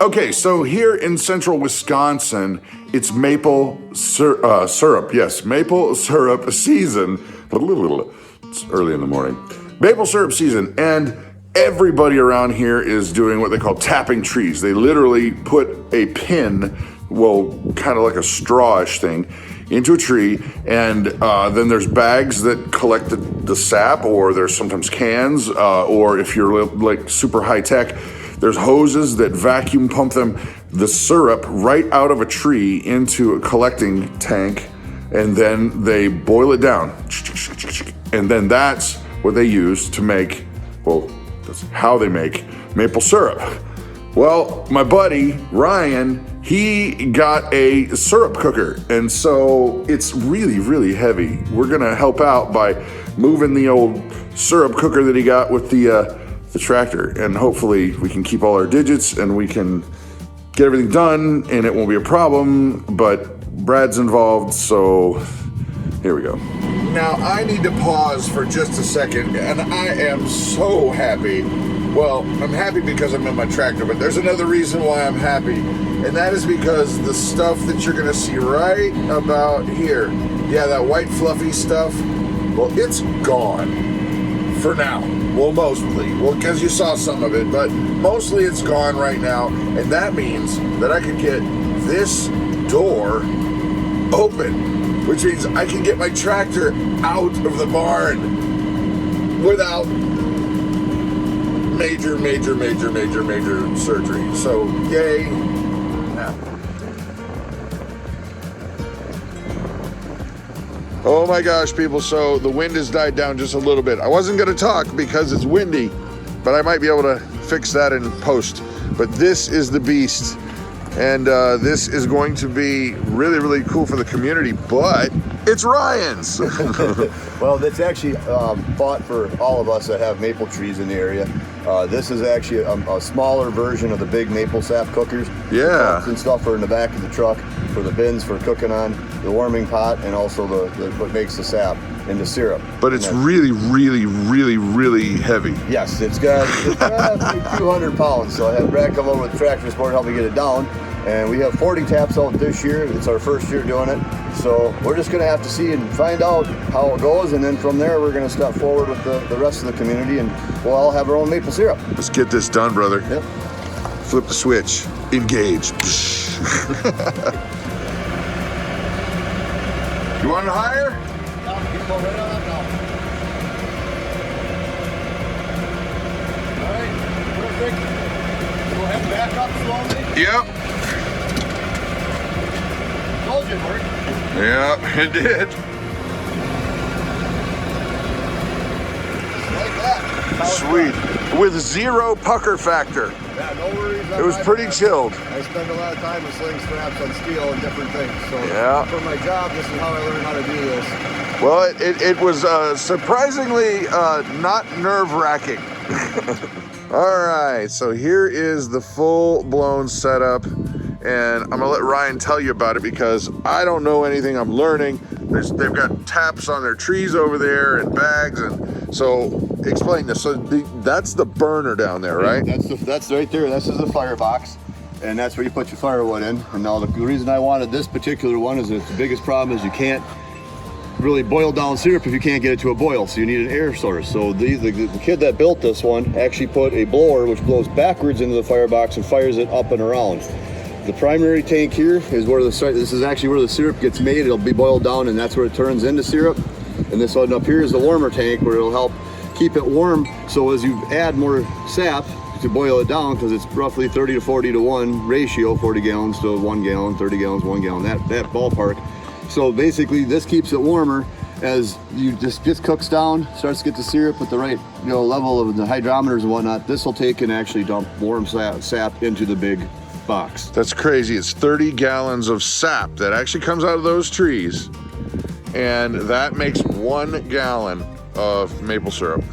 Okay, so here in central Wisconsin, it's maple syrup. Yes, maple syrup season. It's early in the morning. Maple syrup season, and everybody around here is doing what they call tapping trees. They literally put a pin, well, kind of like a strawish thing, into a tree, and then there's bags that collect the sap, or there's sometimes cans, or if you're like super high tech, there's hoses that vacuum pump the syrup right out of a tree into a collecting tank, and then they boil it down. And then that's what they use to make, well, that's how they make maple syrup. Well, my buddy, Ryan, he got a syrup cooker, and so it's really, really heavy. We're gonna help out by moving the old syrup cooker that he got with the tractor, and hopefully we can keep all our digits and we can get everything done and it won't be a problem, but Brad's involved, so here we go. Now I need to pause for just a second, and I am so happy. Well, I'm happy because I'm in my tractor, but there's another reason why I'm happy, and that is because the stuff that you're gonna see right about here, yeah, that white fluffy stuff, well, it's gone. For now. Well, mostly. Well, because you saw some of it, but mostly it's gone right now. And that means that I could get this door open, which means I can get my tractor out of the barn without major surgery. So, yay. Now. Oh my gosh, people, so the wind has died down just a little bit. I wasn't gonna talk because it's windy, but I might be able to fix that in post. But this is the beast, and this is going to be really, really cool for the community, but it's Ryan's. Well, that's actually bought for all of us that have maple trees in the area. This is actually a smaller version of the big maple sap cookers. Yeah. And stuff are in the back of the truck for the bins for cooking on, the warming pot, and also the what makes the sap into syrup. But it's really, really, really, really heavy. Yes, it's got like 200 pounds. So I had Brad come over with the tractor support, help me get it down. And we have 40 taps out this year. It's our first year doing it. So we're just gonna have to see and find out how it goes. And then from there, we're gonna step forward with the rest of the community, and we'll all have our own maple syrup. Let's get this done, brother. Yep. Flip the switch, engage. You want it higher? No, you go right on up now. All right, perfect. Go ahead and back up slowly. Yep. Told you it worked. Yep, it did. Like that. Sweet. With zero pucker factor. Yeah, no worries. It was pretty chilled. I spend a lot of time with sling straps on steel and different things. So yeah. For my job, this is how I learned how to do this. Well, it was surprisingly not nerve-wracking. All right, so here is the full-blown setup, and I'm gonna let Ryan tell you about it because I don't know anything. I'm learning. They've got taps on their trees over there and bags, and so explain this. So that's the burner down there, right? That's right there. This is the firebox, and that's where you put your firewood in. And now the reason I wanted this particular one is that the biggest problem is you can't really boil down syrup if you can't get it to a boil, so you need an air source. So the kid that built this one actually put a blower which blows backwards into the firebox and fires it up and around. The primary tank here is where this is actually where the syrup gets made. It'll be boiled down, and that's where it turns into syrup. And this one up here is the warmer tank where it'll help keep it warm. So as you add more sap to boil it down, because it's roughly 30 to 40 to 1 ratio, 40 gallons to 1 gallon, 30 gallons, 1 gallon, that ballpark. So basically this keeps it warmer as you just cooks down, starts to get the syrup with the right level of the hydrometers and whatnot. This will take and actually dump warm sap into the big box. That's crazy. It's 30 gallons of sap that actually comes out of those trees, and that makes 1 gallon of maple syrup.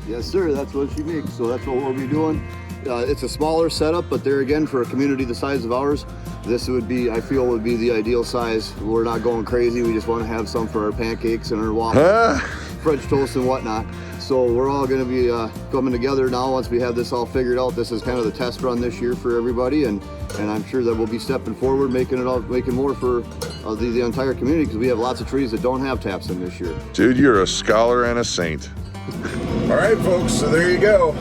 Yes, sir. That's what she makes. So that's what we'll be doing. It's a smaller setup, but there again, for a community the size of ours, this would be, I feel, would be the ideal size. We're not going crazy. We just want to have some for our pancakes and our waffles, French toast and whatnot. So we're all going to be coming together now once we have this all figured out. This is kind of the test run this year for everybody, and and I'm sure that we'll be stepping forward, making more for the entire community, because we have lots of trees that don't have taps in this year. Dude, you're a scholar and a saint. All right, folks, so there you go.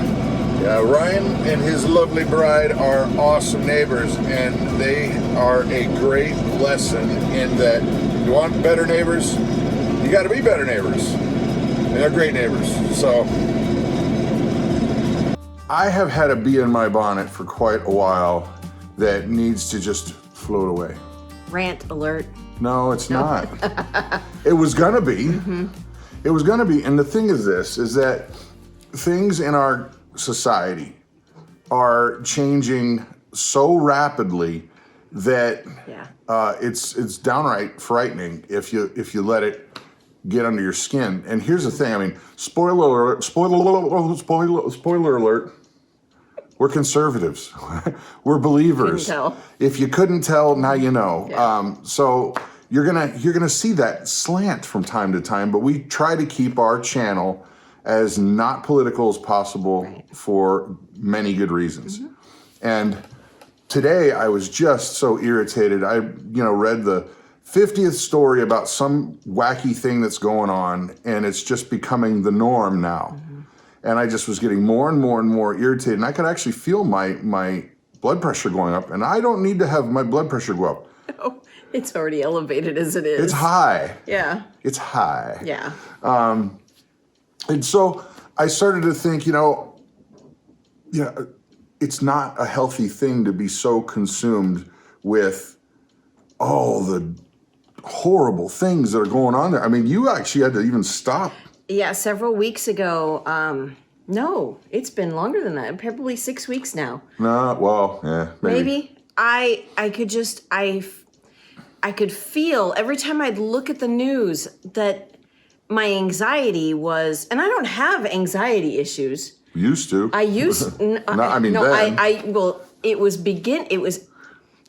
Ryan and his lovely bride are awesome neighbors, and they are a great lesson in that you want better neighbors, you got to be better neighbors. And they're great neighbors. So I have had a bee in my bonnet for quite a while that needs to just float away. Rant alert. No, it's not. It was gonna be. Mm-hmm. It was gonna be. And the thing is this, is that things in our society are changing so rapidly that it's downright frightening if you let it get under your skin. And here's the thing, I mean, spoiler alert, we're conservatives. We're believers. Couldn't tell. If you couldn't tell, now you know. Yeah. So you're gonna see that slant from time to time, but we try to keep our channel as not political as possible for many good reasons. Mm-hmm. And today I was just so irritated. I read the 50th story about some wacky thing that's going on, and it's just becoming the norm now. Mm-hmm. And I just was getting more and more and more irritated, and I could actually feel my blood pressure going up, and I don't need to have my blood pressure go up. Oh, it's already elevated as it is. It's high. Yeah. It's high. Yeah. And so I started to think, it's not a healthy thing to be so consumed with all the horrible things that are going on there. I mean, you actually had to even stop. Yeah, several weeks ago. No, it's been longer than that. Probably 6 weeks now. No, well, yeah, maybe. I could feel every time I'd look at the news that my anxiety was, and I don't have anxiety issues. Used to. I used. Then.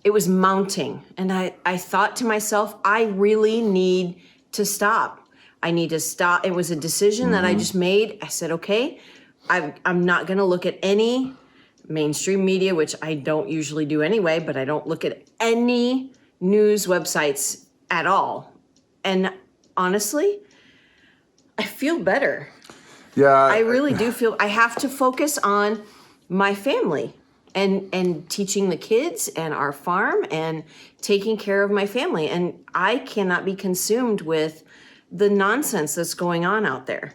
It was mounting, and I thought to myself, I really need to stop. I need to stop. It was a decision that I just made. I said, okay, I'm not going to look at any mainstream media, which I don't usually do anyway, but I don't look at any news websites at all. And honestly, I feel better. Yeah. I really do feel I have to focus on my family and teaching the kids and our farm and taking care of my family. And I cannot be consumed with the nonsense that's going on out there.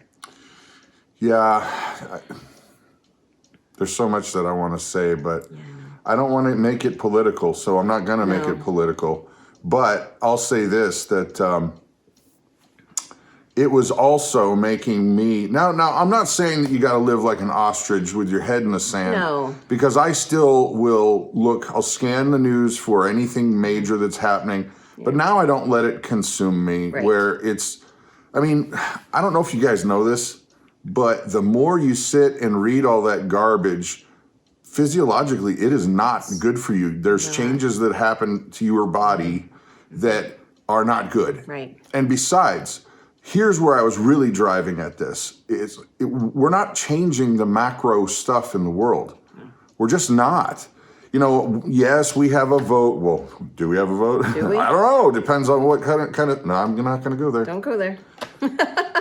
Yeah. There's so much that I want to say, but I don't want to make it political, so I'm not going to make it political. But I'll say this, that it was also making me... Now, I'm not saying that you got to live like an ostrich with your head in the sand. No. Because I still will I'll scan the news for anything major that's happening, but now I don't let it consume me, where it's... I mean, I don't know if you guys know this, but the more you sit and read all that garbage, physiologically, it is not good for you. There's changes that happen to your body that are not good. Right. And besides, here's where I was really driving at this. We're not changing the macro stuff in the world. We're just not. Yes, we have a vote. Well, do we have a vote? Do we? I don't know. Depends on what kind of... No, I'm not going to go there. Don't go there.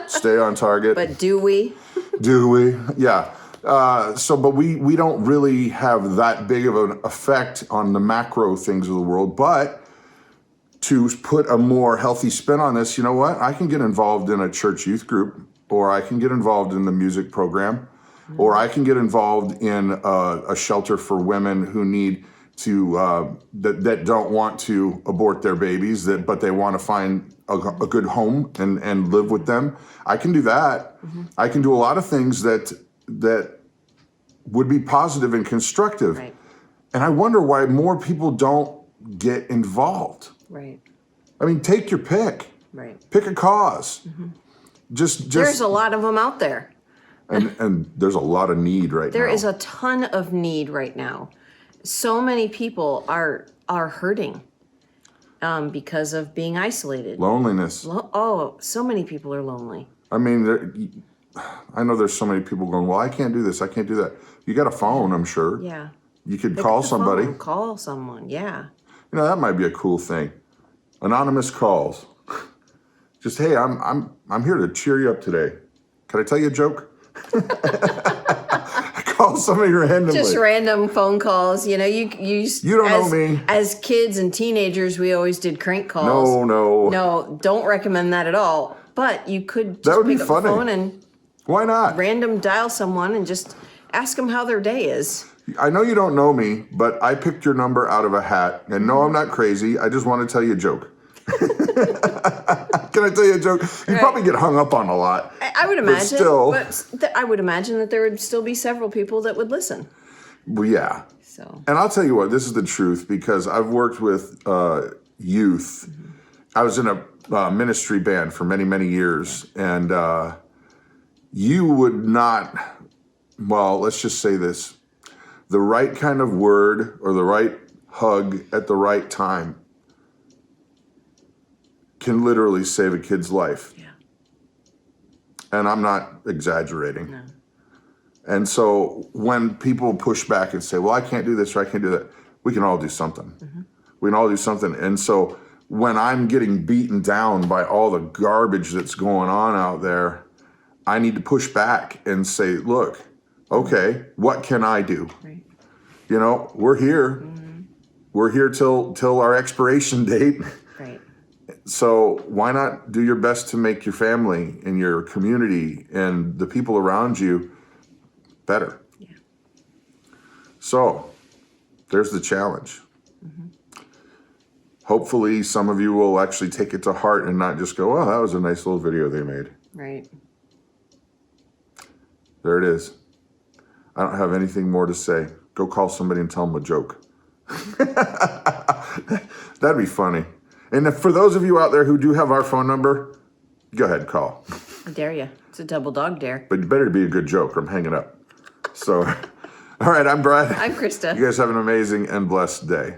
Stay on target. But do we? Do we? Yeah. But we don't really have that big of an effect on the macro things of the world. But to put a more healthy spin on this, you know what? I can get involved in a church youth group, or I can get involved in the music program, or I can get involved in a shelter for women who need to that don't want to abort their babies, but they want to find a good home and live with them. I can do that. Mm-hmm. I can do a lot of things that would be positive and constructive. Right. And I wonder why more people don't get involved. Right. I mean, take your pick. Right. Pick a cause. Mm-hmm. Just There's a lot of them out there. And there's a lot of need right now. There is a ton of need right now. So many people are hurting because of being isolated. Loneliness. So many people are lonely. I mean, I know there's so many people going, well, I can't do this, I can't do that. You got a phone, I'm sure. Yeah. You could Pick call up the somebody. phone, call someone. Yeah. You know, that might be a cool thing. Anonymous calls. Just, hey, I'm here to cheer you up today. Can I tell you a joke? Call somebody randomly. Just random phone calls. You know, you don't know me. As kids and teenagers, we always did crank calls. No, don't recommend that at all. But you could just pick up the phone and why not? Random dial someone and just ask them how their day is. I know you don't know me, but I picked your number out of a hat. And no, I'm not crazy. I just want to tell you a joke. Can I tell you a joke? You probably get hung up on a lot. I would imagine. But still. I would imagine that there would still be several people that would listen. Well, yeah. So. And I'll tell you what, this is the truth, because I've worked with youth. Mm-hmm. I was in a ministry band for many, many years. And you would not, well, let's just say this. The right kind of word or the right hug at the right time can literally save a kid's life. Yeah. And I'm not exaggerating. No. And so when people push back and say, well, I can't do this or I can't do that, we can all do something. Mm-hmm. We can all do something. And so when I'm getting beaten down by all the garbage that's going on out there, I need to push back and say, look, okay, what can I do? Right. You know, we're here. Mm-hmm. We're here till our expiration date. Right. So why not do your best to make your family and your community and the people around you better? Yeah. So there's the challenge. Mm-hmm. Hopefully some of you will actually take it to heart and not just go, oh, that was a nice little video they made. Right. There it is. I don't have anything more to say. Go call somebody and tell them a joke. That'd be funny. And if, for those of you out there who do have our phone number, go ahead and call. I dare you. It's a double dog dare. But you better be a good joke or I'm hanging up. So, all right, I'm Brad. I'm Christa. You guys have an amazing and blessed day.